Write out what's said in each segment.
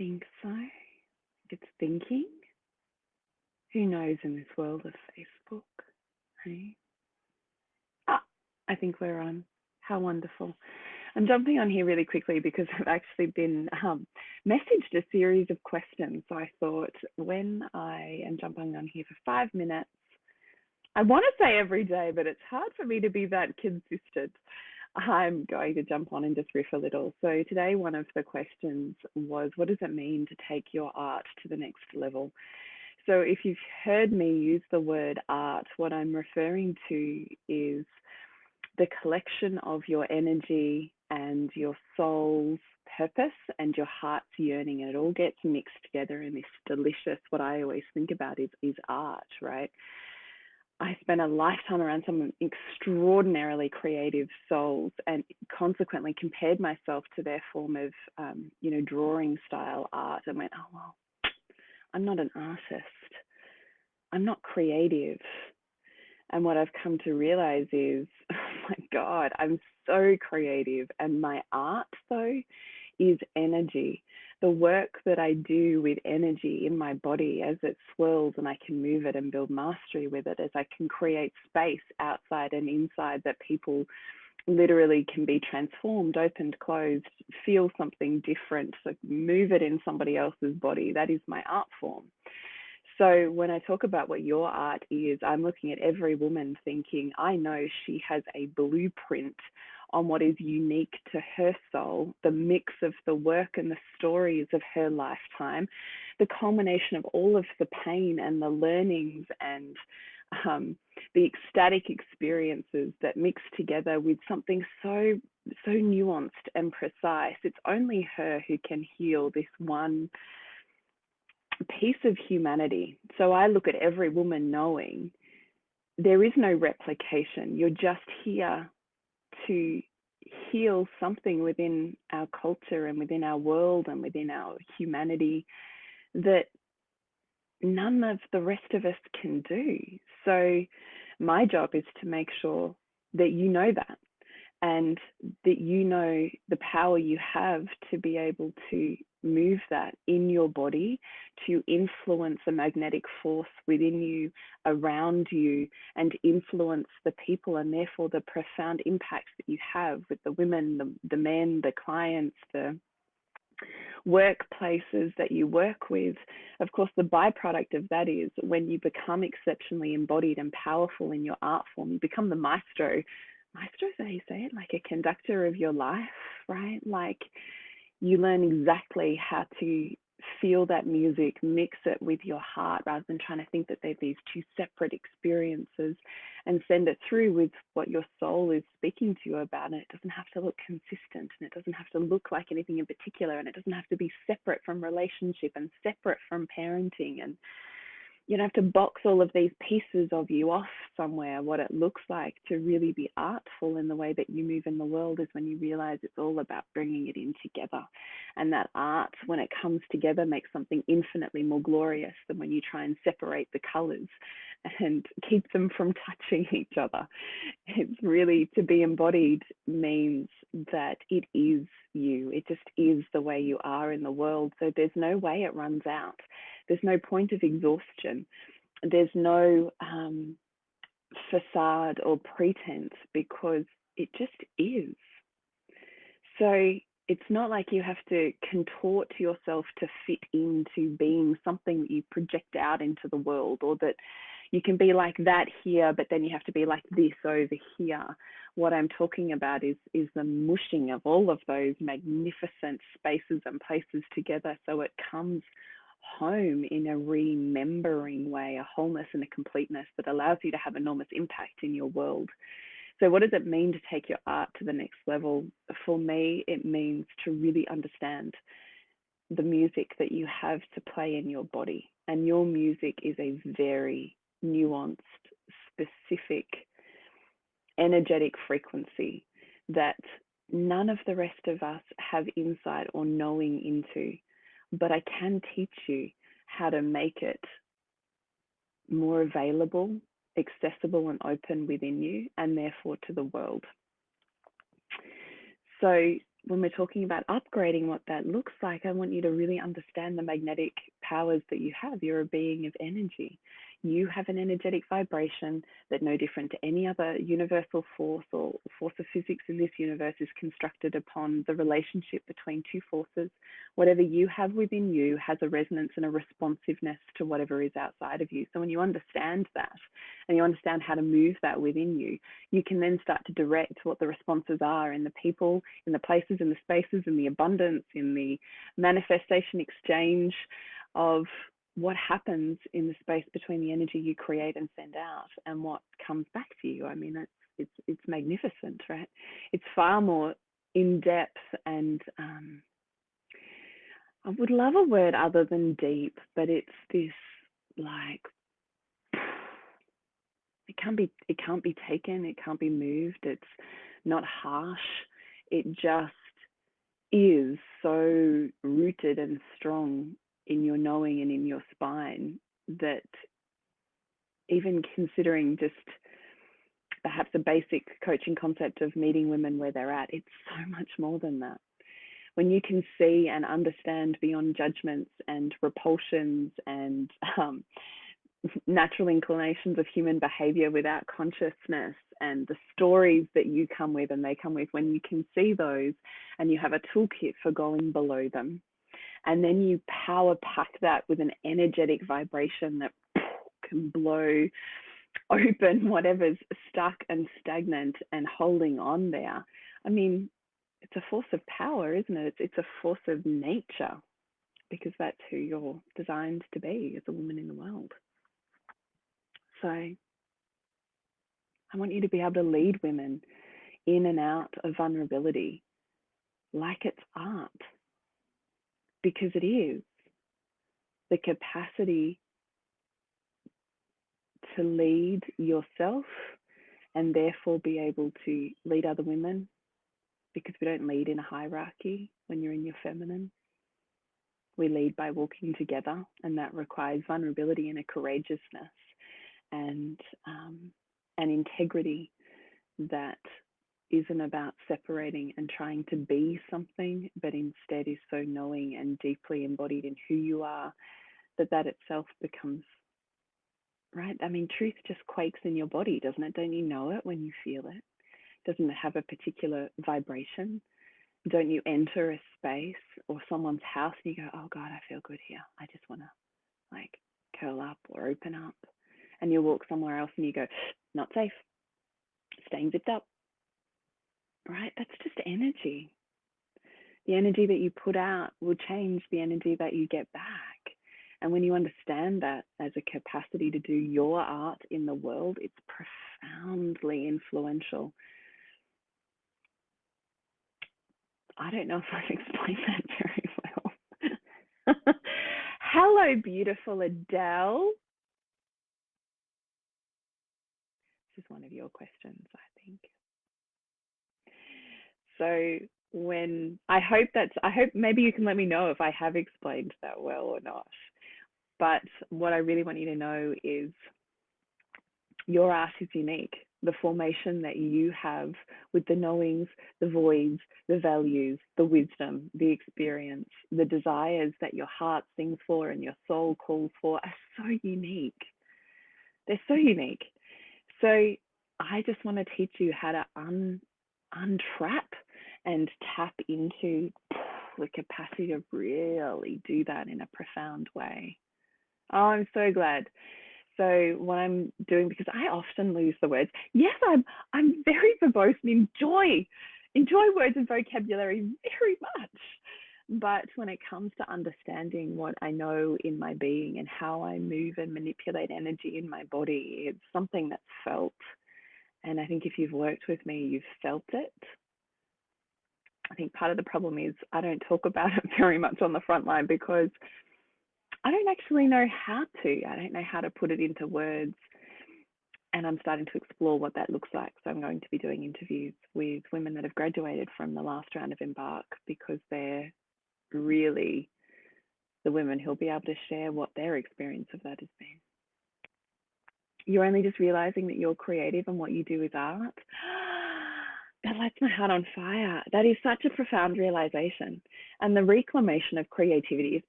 think so. It's thinking. Who knows in this world of Facebook? Hey? Ah, I think we're on. How wonderful. I'm jumping on here really quickly because I've actually been messaged a series of questions. So I thought when I am jumping on here for 5 minutes, I want to say every day, but it's hard for me to be that consistent. I'm going to jump on and just riff a little. So today, one of the questions was, what does it mean to take your art to the next level? So if you've heard me use the word art, what I'm referring to is the collection of your energy and your soul's purpose and your heart's yearning, and it all gets mixed together in this delicious, what I always think about is art, right? I spent a lifetime around some extraordinarily creative souls and consequently compared myself to their form of, drawing style art and went, oh, well, I'm not an artist. I'm not creative. And what I've come to realize is, oh my God, I'm so creative. And my art, though, is energy. The work that I do with energy in my body as it swirls and I can move it and build mastery with it, as I can create space outside and inside that people literally can be transformed, opened, closed, feel something different, so move it in somebody else's body. That is my art form. So when I talk about what your art is, I'm looking at every woman thinking, I know she has a blueprint on what is unique to her soul, the mix of the work and the stories of her lifetime, the culmination of all of the pain and the learnings and the ecstatic experiences that mix together with something so nuanced and precise. It's only her who can heal this one piece of humanity. So I look at every woman knowing there is no replication. You're just here to heal something within our culture and within our world and within our humanity that none of the rest of us can do. So my job is to make sure that you know that, and that you know the power you have to be able to move that in your body, to influence a magnetic force within you, around you, and influence the people, and therefore the profound impacts that you have with the women, the men, the clients, the workplaces that you work with. Of course, the byproduct of that is when you become exceptionally embodied and powerful in your art form, you become the maestro. Maestro is how you say it, like a conductor of your life, right? Like you learn exactly how to feel that music, mix it with your heart rather than trying to think that they're these two separate experiences, and send it through with what your soul is speaking to you about. And it doesn't have to look consistent, and it doesn't have to look like anything in particular, and it doesn't have to be separate from relationship and separate from parenting. And you don't have to box all of these pieces of you off somewhere. What it looks like to really be artful in the way that you move in the world is when you realize it's all about bringing it in together. And that art, when it comes together, makes something infinitely more glorious than when you try and separate the colors and keep them from touching each other. It's really, to be embodied means that it is you. It just is the way you are in the world. So there's no way it runs out. There's no point of exhaustion. There's no facade or pretense, because it just is. So it's not like you have to contort yourself to fit into being something that you project out into the world, or that you can be like that here, but then you have to be like this over here. What I'm talking about is the mushing of all of those magnificent spaces and places together, so it comes home in a remembering way, a wholeness and a completeness that allows you to have enormous impact in your world. So what does it mean to take your art to the next level? For me, it means to really understand the music that you have to play in your body. And your music is a very nuanced, specific, energetic frequency that none of the rest of us have insight or knowing into. But I can teach you how to make it more available, accessible, and open within you, and therefore to the world. So when we're talking about upgrading what that looks like, I want you to really understand the magnetic powers that you have. You're a being of energy. You have an energetic vibration that no different to any other universal force or force of physics in this universe is constructed upon the relationship between two forces. Whatever you have within you has a resonance and a responsiveness to whatever is outside of you. So when you understand that and you understand how to move that within you, you can then start to direct what the responses are in the people, in the places, in the spaces, in the abundance, in the manifestation exchange of what happens in the space between the energy you create and send out and what comes back to you. I mean, it's magnificent, right? It's far more in depth and I would love a word other than deep, but it's this like it can't be taken, it can't be moved, it's not harsh, it just is so rooted and strong in your knowing and in your spine that even considering just perhaps a basic coaching concept of meeting women where they're at, it's so much more than that. When you can see and understand beyond judgments and repulsions and natural inclinations of human behavior without consciousness and the stories that you come with and they come with, when you can see those and you have a toolkit for going below them, and then you power pack that with an energetic vibration that can blow open whatever's stuck and stagnant and holding on there. I mean, it's a force of power, isn't it? It's a force of nature, because that's who you're designed to be as a woman in the world. So I want you to be able to lead women in and out of vulnerability like it's art, because it is. The capacity to lead yourself and therefore be able to lead other women, because we don't lead in a hierarchy when you're in your feminine. We lead by walking together, and that requires vulnerability and a courageousness and an integrity that isn't about separating and trying to be something, but instead is so knowing and deeply embodied in who you are that that itself becomes, right? I mean, truth just quakes in your body, doesn't it? Don't you know it when you feel it? Doesn't it have a particular vibration? Don't you enter a space or someone's house and you go, oh God, I feel good here. I just want to like curl up or open up. And you walk somewhere else and you go, not safe, staying zipped up, right? That's just energy. The energy that you put out will change the energy that you get back. And when you understand that as a capacity to do your art in the world, it's profoundly influential. I don't know if I've explained that very well. Hello, beautiful Adele. This is one of your questions, I think. So I hope maybe you can let me know if I have explained that well or not. But what I really want you to know is your art is unique. The formation that you have with the knowings, the voids, the values, the wisdom, the experience, the desires that your heart sings for and your soul calls for are so unique. They're so unique. So I just want to teach you how to untrap and tap into the capacity to really do that in a profound way. Oh, I'm so glad. So what I'm doing, because I often lose the words. Yes, I'm very verbose and enjoy words and vocabulary very much. But when it comes to understanding what I know in my being and how I move and manipulate energy in my body, it's something that's felt. And I think if you've worked with me, you've felt it. I think part of the problem is I don't talk about it very much on the front line because I don't actually know how to. I don't know how to put it into words. And I'm starting to explore what that looks like. So I'm going to be doing interviews with women that have graduated from the last round of Embark, because they're really the women who'll be able to share what their experience of that has been. You're only just realizing that you're creative and what you do is art. that lights my heart on fire. That is such a profound realization. And the reclamation of creativity is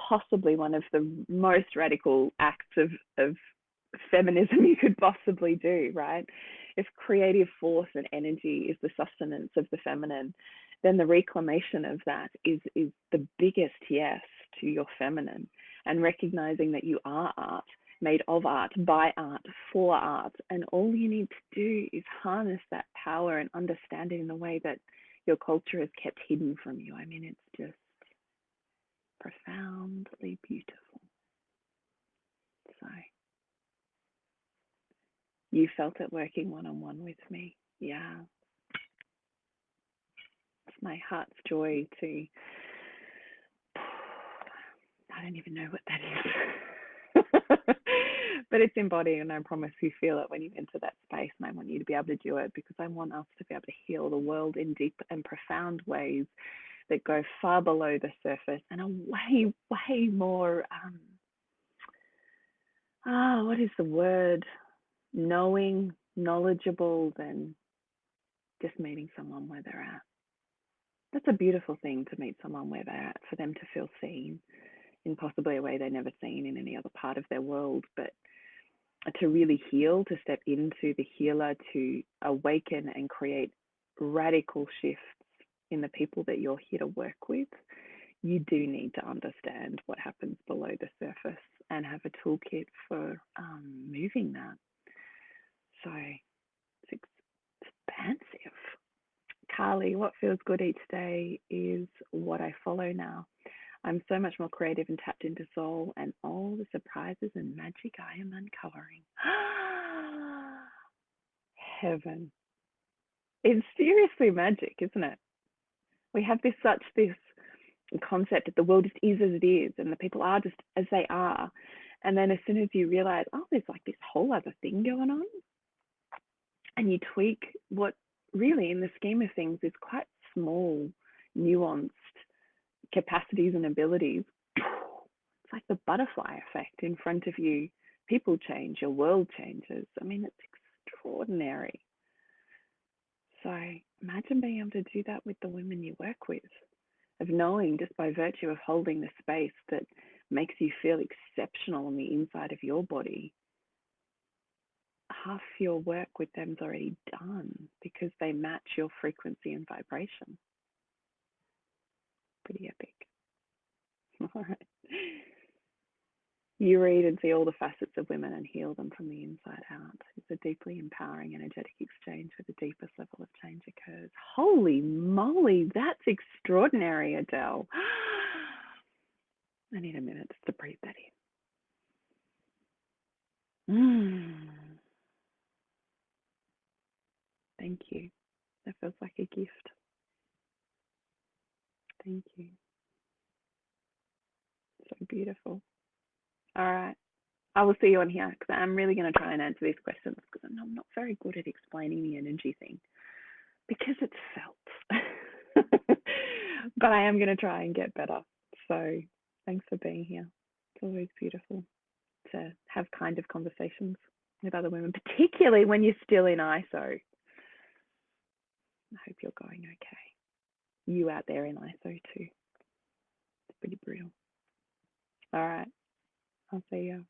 possibly one of the most radical acts of feminism you could possibly do, right? If creative force and energy is the sustenance of the feminine, then the reclamation of that is the biggest yes to your feminine, and recognizing that you are art, made of art, by art, for art. And all you need to do is harness that power and understand it in a way that your culture has kept hidden from you. I mean, it's just profoundly beautiful. So you felt it working one-on-one with me. Yeah. It's my heart's joy to, I don't even know what that is. But it's embodied, and I promise you feel it when you enter that space. And I want you to be able to do it because I want us to be able to heal the world in deep and profound ways that go far below the surface and are way, way more, what is the word? Knowing, knowledgeable than just meeting someone where they're at. That's a beautiful thing, to meet someone where they're at, for them to feel seen in possibly a way they've never seen in any other part of their world. But to really heal, to step into the healer, to awaken and create radical shifts in the people that you're here to work with, you do need to understand what happens below the surface and have a toolkit for moving that. So it's expansive. Carly, what feels good each day is what I follow now. I'm so much more creative and tapped into soul and all the surprises and magic I am uncovering. Heaven. It's seriously magic, isn't it? We have this concept that the world just is as it is and the people are just as they are. And then as soon as you realize, oh, there's like this whole other thing going on, and you tweak what really in the scheme of things is quite small, nuanced capacities and abilities, it's like the butterfly effect in front of you. People change, your world changes. I mean, it's extraordinary. So imagine being able to do that with the women you work with, of knowing just by virtue of holding the space that makes you feel exceptional on the inside of your body. Half your work with them's already done because they match your frequency and vibration. Pretty epic. All right. You read and see all the facets of women and heal them from the inside out. It's a deeply empowering, energetic exchange where the deepest level of change occurs. Holy moly, that's extraordinary, Adele. I need a minute just to breathe that in. Thank you. That feels like a gift. Thank you. So beautiful. All right. I will see you on here because I'm really going to try and answer these questions because I'm not very good at explaining the energy thing because it's felt. But I am going to try and get better. So thanks for being here. It's always beautiful to have kind of conversations with other women, particularly when you're still in ISO. I hope you're going okay. You out there in ISO too. It's pretty brutal. All right. I'll see you.